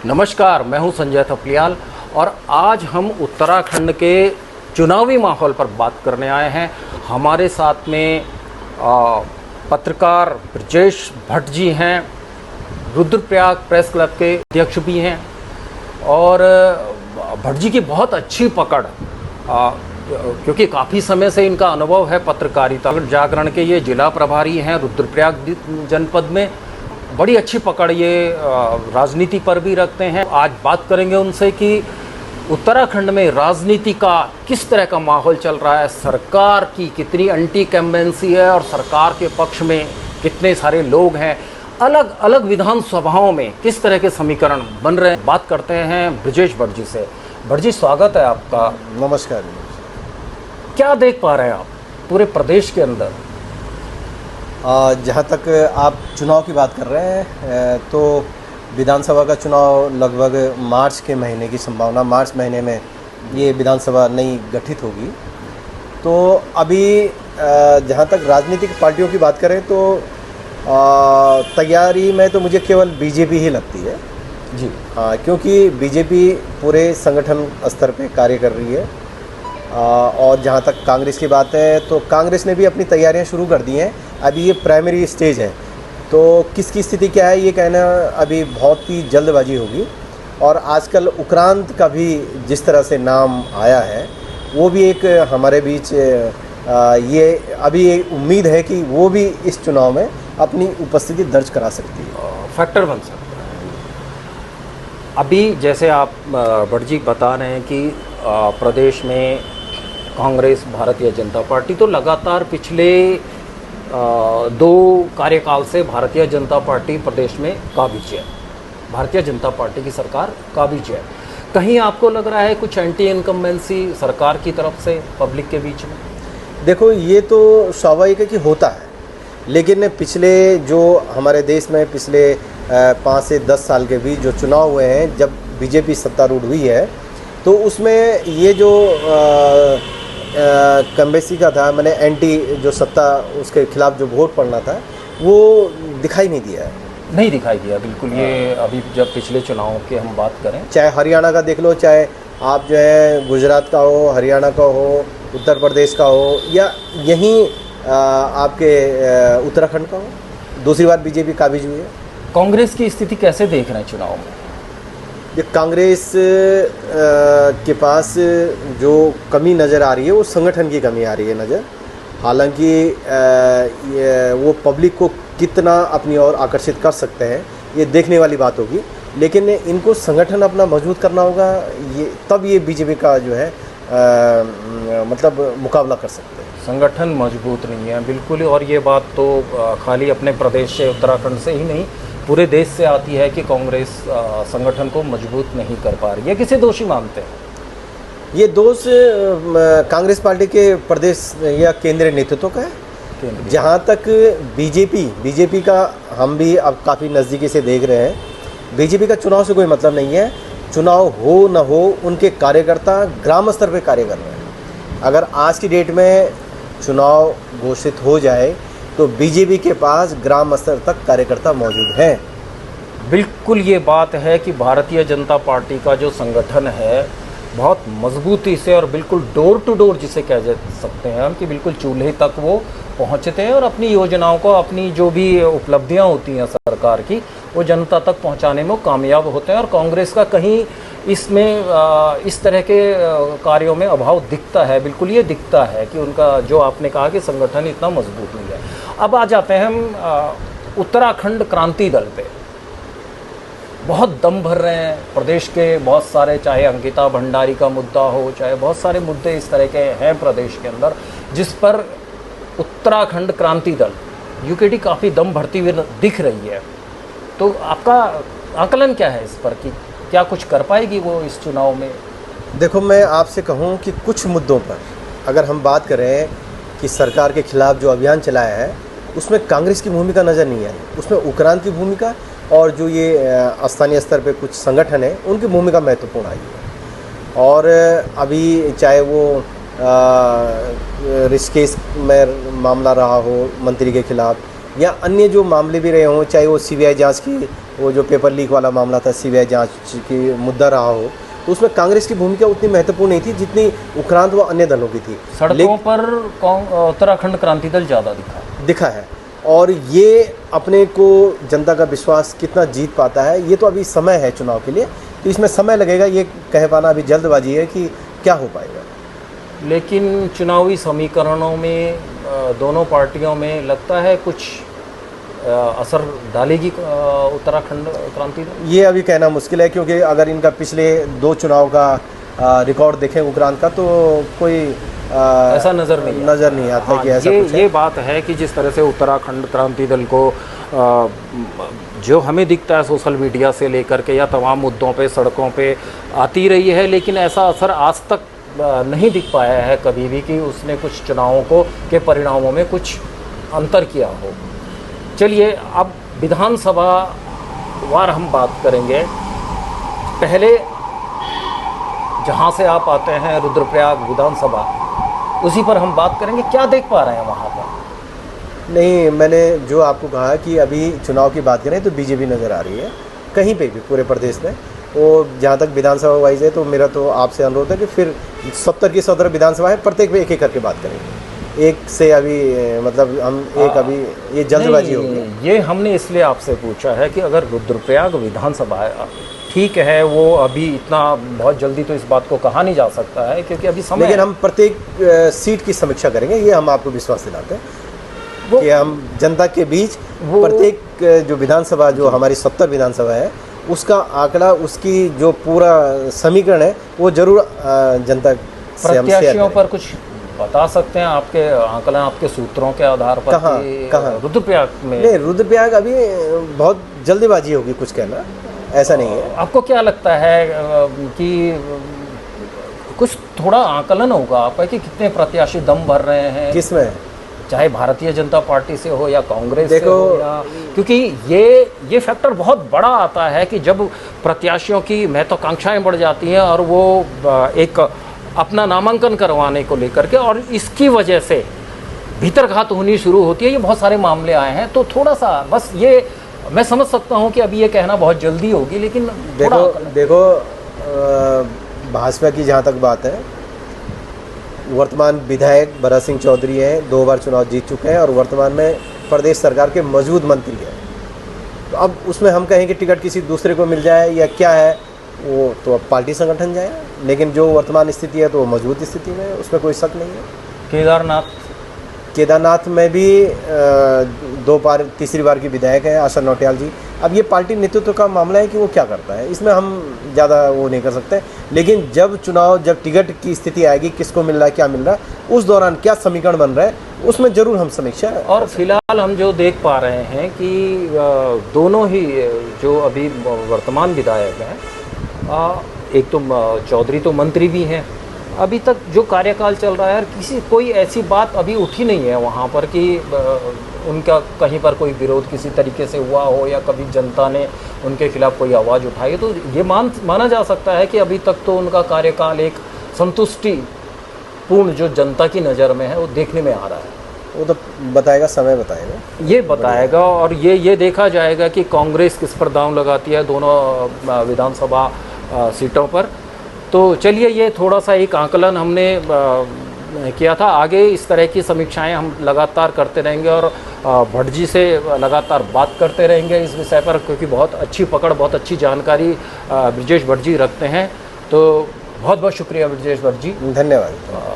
नमस्कार, मैं हूं संजय थपलियाल और आज हम उत्तराखंड के चुनावी माहौल पर बात करने आए हैं। हमारे साथ में पत्रकार ब्रजेश भट्ट जी हैं, रुद्रप्रयाग प्रेस क्लब के अध्यक्ष भी हैं और भट्ट जी की बहुत अच्छी पकड़ क्योंकि काफ़ी समय से इनका अनुभव है पत्रकारिता जागरण के। ये जिला प्रभारी हैं रुद्रप्रयाग जनपद में। बड़ी अच्छी पकड़ ये राजनीति पर भी रखते हैं। आज बात करेंगे उनसे कि उत्तराखंड में राजनीति का किस तरह का माहौल चल रहा है, सरकार की कितनी एंटी कैम्पेंसी है और सरकार के पक्ष में कितने सारे लोग हैं, अलग अलग विधानसभाओं में किस तरह के समीकरण बन रहे हैं। बात करते हैं ब्रजेश भट्ट जी से। भट्ट जी, स्वागत है आपका। नमस्कार। क्या देख पा रहे हैं आप पूरे प्रदेश के अंदर? जहाँ तक आप चुनाव की बात कर रहे हैं तो विधानसभा का चुनाव लगभग मार्च के महीने की संभावना, मार्च महीने में ये विधानसभा नई गठित होगी। तो अभी जहाँ तक राजनीतिक पार्टियों की बात करें तो तैयारी में तो मुझे केवल बीजेपी ही लगती है जी। हाँ, क्योंकि बीजेपी पूरे संगठन स्तर पे कार्य कर रही है। और जहाँ तक कांग्रेस की बात है तो कांग्रेस ने भी अपनी तैयारियां शुरू कर दी हैं। अभी ये प्राइमरी स्टेज है तो किसकी स्थिति क्या है ये कहना अभी बहुत ही जल्दबाजी होगी। और आजकल उक्रांत का भी जिस तरह से नाम आया है वो भी एक हमारे बीच ये अभी उम्मीद है कि वो भी इस चुनाव में अपनी उपस्थिति दर्ज करा सकती है, फैक्टर बन सकता है। अभी जैसे आप भट्ट जी बता रहे हैं कि प्रदेश में कांग्रेस, भारतीय जनता पार्टी तो लगातार पिछले 2 कार्यकाल से भारतीय जनता पार्टी प्रदेश में काबिज है, भारतीय जनता पार्टी की सरकार काबिज है। कहीं आपको लग रहा है कुछ एंटी इनकम्बेंसी सरकार की तरफ से पब्लिक के बीच में? देखो, ये तो स्वाभाविक है कि होता है, लेकिन पिछले जो हमारे देश में पिछले 5 से 10 साल के बीच जो चुनाव हुए हैं, जब बीजेपी सत्तारूढ़ हुई है तो उसमें ये जो कम्बेसी का था, मैंने एंटी जो सत्ता उसके खिलाफ जो वोट पड़ना था वो दिखाई नहीं दिया है। नहीं दिखाई दिया बिल्कुल। ये अभी जब पिछले चुनावों की हम बात करें, चाहे हरियाणा का देख लो, चाहे आप जो है गुजरात का हो, हरियाणा का हो, उत्तर प्रदेश का हो, या यहीं आपके उत्तराखंड का हो, दूसरी बार बीजेपी काबिज हुई है। कांग्रेस की स्थिति कैसे देख रहे हैं चुनाव में? ये कांग्रेस के पास जो कमी नज़र आ रही है वो संगठन की कमी आ रही है नज़र। हालांकि वो पब्लिक को कितना अपनी ओर आकर्षित कर सकते हैं ये देखने वाली बात होगी, लेकिन इनको संगठन अपना मजबूत करना होगा, ये तब ये बीजेपी का जो है मतलब मुकाबला कर सकते हैं। संगठन मजबूत नहीं है बिल्कुल। और ये बात तो खाली अपने प्रदेश से, उत्तराखंड से ही नहीं, पूरे देश से आती है कि कांग्रेस संगठन को मजबूत नहीं कर पा रही है। किसे दोषी मानते हैं? ये दोष कांग्रेस पार्टी के प्रदेश या केंद्रीय नेतृत्व का है। जहाँ तक बीजेपी का हम भी अब काफ़ी नज़दीकी से देख रहे हैं। बीजेपी का चुनाव से कोई मतलब नहीं है, चुनाव हो न हो उनके कार्यकर्ता ग्राम स्तर पे कार्य कर रहे हैं। अगर आज की डेट में चुनाव घोषित हो जाए तो बीजेपी के पास ग्राम स्तर तक कार्यकर्ता मौजूद हैं। बिल्कुल ये बात है कि भारतीय जनता पार्टी का जो संगठन है बहुत मजबूती से और बिल्कुल डोर टू डोर जिसे कह सकते हैं हम, कि बिल्कुल चूल्हे तक वो पहुंचते हैं और अपनी योजनाओं को, अपनी जो भी उपलब्धियां होती हैं सरकार की, वो जनता तक पहुंचाने में कामयाब होते हैं। और कांग्रेस का कहीं इसमें इस तरह के कार्यों में अभाव दिखता है। बिल्कुल ये दिखता है कि उनका, जो आपने कहा कि संगठन इतना मजबूत नहीं है। अब आ जाते हैं हम उत्तराखंड क्रांति दल पे। बहुत दम भर रहे हैं प्रदेश के बहुत सारे, चाहे अंकिता भंडारी का मुद्दा हो, चाहे बहुत सारे मुद्दे इस तरह के हैं प्रदेश के अंदर, जिस पर उत्तराखंड क्रांति दल यूकेडी काफ़ी दम भरती हुई दिख रही है। तो आपका आकलन क्या है इस पर कि क्या कुछ कर पाएगी वो इस चुनाव में? देखो, मैं आपसे कहूं कि कुछ मुद्दों पर अगर हम बात करें कि सरकार के खिलाफ जो अभियान चलाया है उसमें कांग्रेस की भूमिका नज़र नहीं आई, उसमें उक्रांत की भूमिका और जो ये स्थानीय स्तर पे कुछ संगठन है उनकी भूमिका महत्वपूर्ण आई है। और अभी चाहे वो ऋषिकेश में मामला रहा हो मंत्री के खिलाफ, या अन्य जो मामले भी रहे हों, चाहे वो सीबीआई जांच की, वो जो पेपर लीक वाला मामला था, सीबीआई जांच की मुद्दा रहा हो, तो उसमें कांग्रेस की भूमिका उतनी महत्वपूर्ण नहीं थी जितनी उपरांत व अन्य दलों की थी। सड़कों पर उत्तराखंड क्रांति दल ज़्यादा दिखा है। और ये अपने को जनता का विश्वास कितना जीत पाता है, ये तो अभी समय है चुनाव के लिए, तो इसमें समय लगेगा। ये कह पाना अभी जल्दबाजी है कि क्या हो पाएगा। लेकिन चुनावी समीकरणों में दोनों पार्टियों में लगता है कुछ असर डालेगी उत्तराखंड क्रांति दल? ये अभी कहना मुश्किल है, क्योंकि अगर इनका पिछले 2 चुनाव का रिकॉर्ड देखें उपरांत का, तो कोई ऐसा नज़र नहीं आता हाँ, कि ऐसा कुछ है। ये बात है कि जिस तरह से उत्तराखंड क्रांति दल को जो हमें दिखता है सोशल मीडिया से लेकर के या तमाम मुद्दों पे सड़कों पे आती रही है, लेकिन ऐसा असर आज तक नहीं दिख पाया है कभी भी कि उसने कुछ चुनावों के परिणामों में कुछ अंतर किया हो। चलिए अब विधानसभा वार हम बात करेंगे। पहले जहाँ से आप आते हैं रुद्रप्रयाग विधानसभा, उसी पर हम बात करेंगे। क्या देख पा रहे हैं वहाँ पर? नहीं, मैंने जो आपको कहा कि अभी चुनाव की बात करें तो बीजेपी नज़र आ रही है कहीं पे भी पूरे प्रदेश में। और जहाँ तक विधानसभा वाइज है, तो मेरा तो आपसे अनुरोध है कि फिर 70 की 17 विधानसभा है, प्रत्येक पे एक-एक करके बात करेंगे। एक से अभी मतलब हम एक अभी ये जल्दबाजी होगी। ये हमने इसलिए आपसे पूछा है कि अगर रुद्रप्रयाग विधानसभा ठीक है, वो अभी इतना बहुत जल्दी तो इस बात को कहा नहीं जा सकता है क्योंकि अभी समय, लेकिन हम प्रत्येक सीट की समीक्षा करेंगे, ये हम आपको विश्वास दिलाते हैं कि हम जनता के बीच प्रत्येक जो विधानसभा, जो हमारी 70 विधानसभा है, उसका आंकड़ा, उसकी जो पूरा समीकरण है, वो जरूर जनता से हम शेयर प्रत्याशियों करेंगे। पर कुछ बता सकते हैं आपके आंकलन, आपके सूत्रों के आधार पर? कहाँ रुद्रप्रयाग में? नहीं, रुद्रप्रयाग अभी बहुत जल्दीबाजी होगी कुछ कहना, ऐसा नहीं है। आपको क्या लगता है कि कुछ थोड़ा आंकलन होगा आपका कि कितने प्रत्याशी दम भर रहे हैं? किसमें? चाहे भारतीय जनता पार्टी से हो या कांग्रेस से देखो, हो या, क्योंकि ये फैक्टर बहुत बड़ा आता है कि जब प्रत्याशियों की महत्वाकांक्षाएं बढ़ जाती हैं और वो एक अपना नामांकन करवाने को लेकर के, और इसकी वजह से भीतरघात होनी शुरू होती है। ये बहुत सारे मामले आए हैं, तो थोड़ा सा बस ये मैं समझ सकता हूँ कि अभी ये कहना बहुत जल्दी होगी, लेकिन देखो भाजपा की जहाँ तक बात है, वर्तमान विधायक भरत सिंह चौधरी हैं, 2 बार चुनाव जीत चुके हैं और वर्तमान में प्रदेश सरकार के मौजूद मंत्री हैं। तो अब उसमें हम कहें कि टिकट किसी दूसरे को मिल जाए या क्या है, वो तो अब पार्टी संगठन जाए, लेकिन जो वर्तमान स्थिति है तो वो मजबूत स्थिति में है, उसमें कोई शक नहीं है। केदारनाथ में भी 2 बार, तीसरी बार की विधायक है आशा नौटियाल जी। अब ये पार्टी नेतृत्व का मामला है कि वो क्या करता है, इसमें हम ज़्यादा वो नहीं कर सकते। लेकिन जब टिकट की स्थिति आएगी, किसको मिल रहा है, क्या मिल रहा है, उस दौरान क्या समीकरण बन रहा है, उसमें ज़रूर हम समीक्षा। और फिलहाल हम जो देख पा रहे हैं कि दोनों ही जो अभी वर्तमान विधायक हैं, एक तो चौधरी तो मंत्री भी हैं, अभी तक जो कार्यकाल चल रहा है, कोई ऐसी बात अभी उठी नहीं है वहाँ पर कि उनका कहीं पर कोई विरोध किसी तरीके से हुआ हो या कभी जनता ने उनके खिलाफ कोई आवाज़ उठाई। तो ये माना जा सकता है कि अभी तक तो उनका कार्यकाल एक संतुष्टिपूर्ण जो जनता की नज़र में है वो देखने में आ रहा है। वो तो बताएगा, समय बताएगा, ये बताएगा। और ये देखा जाएगा कि कांग्रेस किस पर दांव लगाती है दोनों विधानसभा सीटों पर। तो चलिए, ये थोड़ा सा एक आकलन हमने किया था। आगे इस तरह की समीक्षाएं हम लगातार करते रहेंगे और भट्ट जी से लगातार बात करते रहेंगे इस विषय पर, क्योंकि बहुत अच्छी पकड़, बहुत अच्छी जानकारी ब्रजेश भट्ट जी रखते हैं। तो बहुत बहुत शुक्रिया ब्रजेश भट्ट जी, धन्यवाद।